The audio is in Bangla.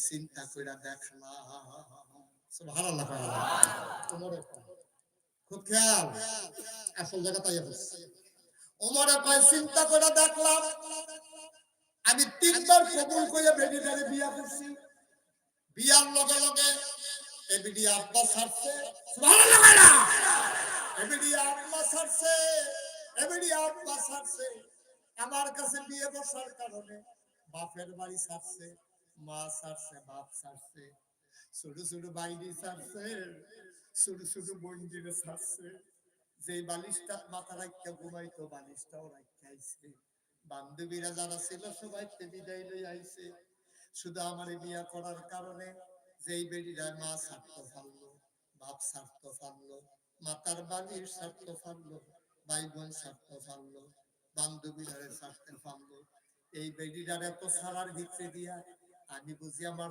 চিন্তা কইরা দেখলাম সুবহানাল্লাহ ওমরে খুব খেয়াল আসল জায়গা তাই আছে ওমরে কয় চিন্তা কইরা দেখলাম আমি তিনবার কবুল কইরা বেডিটারে বিয়া করছি বিয়ার লগে লগে এবিডি আব্বা ছাড়ছে সুবহানাল্লাহ এবিডি আব্বা ছাড়ছে এবিডি আব্বা ছাড়ছে আমার কাছে বিয়ে বসার কারণে বাপের বাড়ি ছাড়ছে মা ছাড়ছে বাপ ছাড়ছে ছোট ছোট বাইরে ছাড়ছে ছোট ছোট বন্দিরে ছাড়ছে যে বালিশটা মাথা রাখতে ঘুমাইতো বালিশটাও রাখতে আইছে বান্ধবীরা যারা ছিল সবাই বিদায় লই আইছে শুধু আমার বিয়া করার কারণে যেই বেডিরা মা ছাড়তে পারলো বাপ ছাড়তে পারলো মাতার বাড়ির ছাড়তে পারলো ভাই বোন ছাড়তে পারলো বান্ধবীরা ছাড়তে পারলো এই বেডিরা এত ছাড়ার ভিতরে দিয়া আমি বুঝি আমার